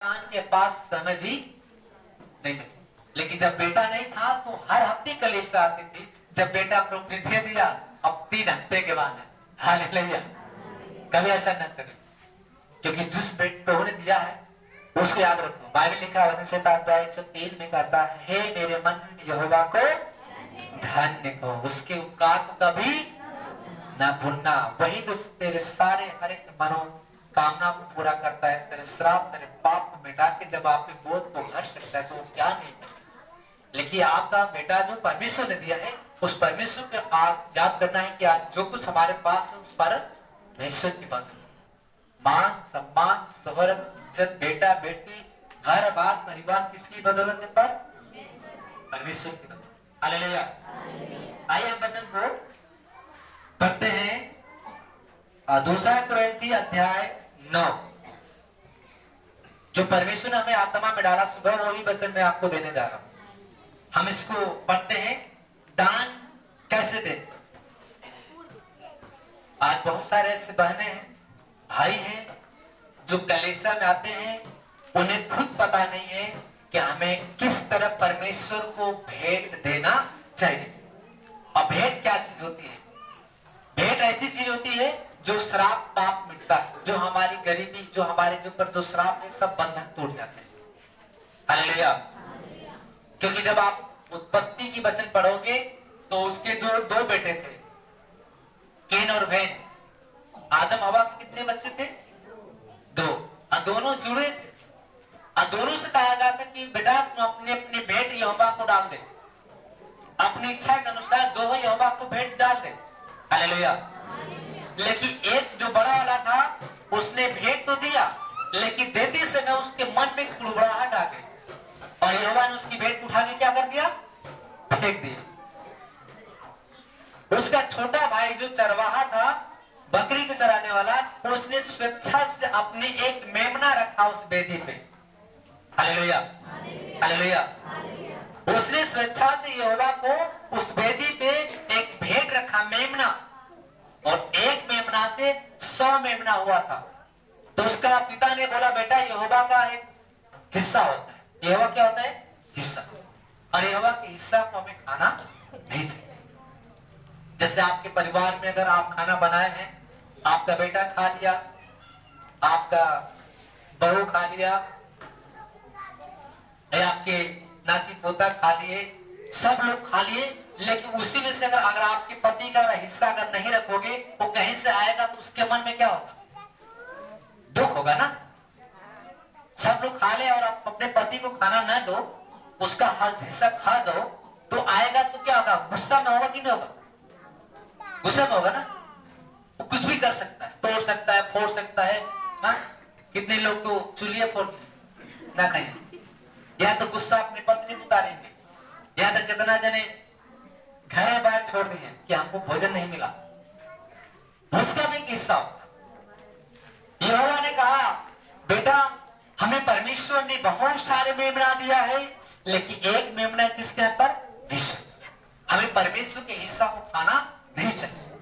के पास समय भी नहीं मिला। लेकिन जब बेटा नहीं था तो हर हफ्ते कलेश आती थी। जब बेटा प्रभु ने दे दिया, अब 3 हफ्ते के बाद है। हालेलुया। कभी ऐसा न करें, क्योंकि जिस प्रभु ने दिया है उसको याद रखो। बाइबल लिखा है से 103 में कहता है, हे मेरे मन यहोवा को धन्य को, उसके उपकार को कभी ना भूलना। वही तो तेरे सारे हर एक मनोकामना को पूरा करता है। तेरे श्राप तेरे पाप को मिटा के जब आपके बोध को भर सकता है तो वो क्या नहीं कर सकता। लेकिन आपका बेटा जो परमेश्वर ने दिया है, उस परमेश्वर को आज याद करना है कि आज जो कुछ हमारे पास है उस पर परमेश्वर की बात है। मान सम्मान शोहरत इज्जत बेटा बेटी घर बार परिवार किसकी बदौलत है? पर परमेश्वर की बदौलत। हालेलुया। आइए हम वचन को पढ़ते हैं। दूसरा कुरिन्थी अध्याय 9। जो परमेश्वर ने हमें आत्मा में डाला सुबह, वही वचन मैं आपको देने जा रहा हूं। हम इसको पढ़ते हैं, दान कैसे देते। आज बहुत सारे ऐसे बहने हैं, भाई हैं जो कलीसिया में आते हैं, उन्हें खुद पता नहीं है कि हमें किस तरह परमेश्वर को भेंट देना चाहिए। और भेंट क्या चीज होती है? भेंट ऐसी चीज होती है जो श्राप पाप मिटता है, जो हमारी गरीबी, जो हमारे जो पर जो श्राप है, सब बंधन टूट जाते हैं। हालेलुया। क्योंकि जब आप उत्पत्ति की वचन पढ़ोगे तो उसके जो 2 बेटे थे, केन और भेन, आदम हवा के कितने बच्चे थे? 2। और दोनों जुड़े थे। और दोनों से कहा गया था कि बेटा तुम अपने अपने भेंट यहोवा को डाल दे, अपनी इच्छा के अनुसार जो है यहोवा को भेंट डाल दे। हालेलुया। लेकिन एक जो बड़ा वाला था, उसने भेंट तो दिया, लेकिन देते समय उसके मन में कुड़बड़ाहट आ गई और यहोवा ने उसकी भेंट उठा के क्या कर दिया? फेंक दिया। उसका छोटा भाई जो चरवाहा था, बकरी को चराने वाला, उसने स्वेच्छा से अपने एक मेमना रखा उस वेदी पे। हालेलुया। हालेलुया। उसने स्वेच्छा से यहोवा को उस वेदी पे एक भेंट रखा, मेमना, और एक मेमना से 100 मेमना हुआ था। तो उसका पिता ने बोला, बेटा यहोवा का एक हिस्सा होता है। यहोवा क्या होता है? हिस्सा। और यहोवा के हिस्सा को हमें खाना नहीं चाहिए। जैसे आपके परिवार में अगर आप खाना बनाए हैं, आपका बेटा खा लिया, आपका बहू खा लिया, आपके नाती पोता खा लिए, सब लोग खा लिए, लेकिन उसी में से अगर आपके पति का हिस्सा अगर नहीं रखोगे, वो कहीं से आएगा तो उसके मन में क्या होगा? दुख होगा ना। सब लोग खा ले और आप अपने पति को खाना न दो, उसका हिस्सा खा जाओ, तो आएगा तो क्या होगा? गुस्सा में होगा कि नहीं होगा? गुस्सा में होगा ना। वो कुछ भी कर सकता है, तोड़ सकता है, फोड़ सकता है ना। कितने लोग तो चूल्हे फोड़ ना खाएंगे, या तो गुस्सा अपनी पत्नी को उतारेंगे, या तो कितना जने घर बाहर छोड़ दिए कि हमको भोजन नहीं मिला। उसका भी हिस्सा होगा। यहोवा ने कहा, बेटा हमें परमेश्वर ने बहुत सारे मेमना दिया है, लेकिन एक मेमना किसके है? पर परमेश्वर। हमें परमेश्वर के हिस्सा को खाना नहीं चाहिए।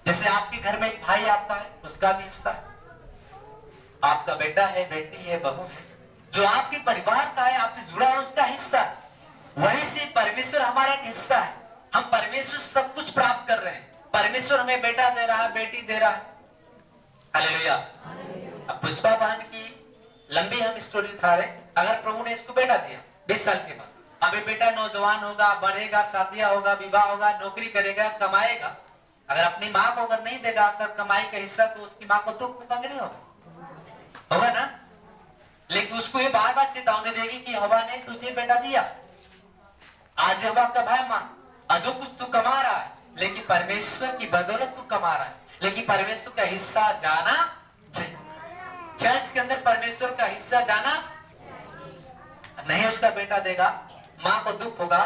जैसे आपके घर में एक भाई आपका है, उसका भी हिस्सा है। आपका बेटा है, बेटी है, बहू है, जो आपके परिवार का है, आपसे जुड़ा है, उसका हिस्सा है। वहीं से परमेश्वर हमारा एक हिस्सा है। हम परमेश्वर सब कुछ प्राप्त कर रहे हैं। परमेश्वर हमें बेटा दे रहा है, बेटी दे रहा है। हालेलुया। अब पुष्पा बहन की लंबी हम स्टोरी उठा रहे। अगर प्रभु ने इसको बेटा दिया 20 साल के बाद, अभी बेटा नौजवान होगा, बढ़ेगा, शादियां होगा, विवाह होगा, नौकरी करेगा, कमाएगा, अगर अपनी माँ को अगर नहीं देगा अगर कमाई का हिस्सा, तो उसकी माँ को दुख नहीं होगा ना। लेकिन उसको ये बार बार चेतावनी देगी कि यहोवा ने तुझे बेटा दिया, आज यहोवा का भाई मान, और जो कुछ तू कमा रहा है, लेकिन परमेश्वर की बदौलत तू कमा रहा है, लेकिन परमेश्वर का हिस्सा जाना चाहिए। चर्च के अंदर परमेश्वर का हिस्सा जाना नहीं, उसका बेटा देगा, मां को दुख होगा,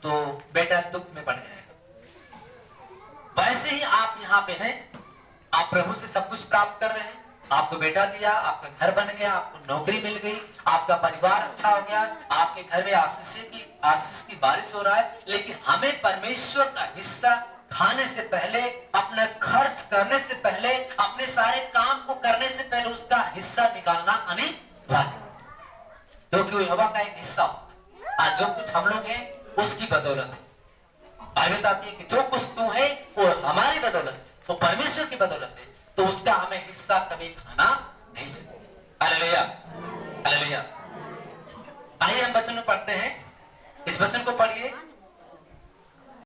तो बेटा दुख में पड़ जाएगा। वैसे ही आप यहाँ पे हैं, आप प्रभु से सब कुछ प्राप्त कर रहे हैं। आपको बेटा दिया, आपका घर बन गया, आपको नौकरी मिल गई, आपका परिवार अच्छा हो गया, आपके घर में आशीष की बारिश हो रहा है, लेकिन हमें परमेश्वर का हिस्सा खाने से पहले, अपना खर्च करने से पहले, अपने सारे काम को करने से पहले उसका हिस्सा निकालना अनिवार्य, क्योंकि वो यहोवा का एक हिस्सा होता है। आज जो कुछ हम लोग हैं उसकी बदौलत है। बाइबल बताती है कि जो कुछ तू है वो हमारी बदौलत है, वो परमेश्वर की बदौलत है, तो उसका हमें हिस्सा कभी खाना नहीं चाहिए। Hallelujah, hallelujah. आइए हम वचन में पढ़ते हैं, इस वचन को पढ़िए।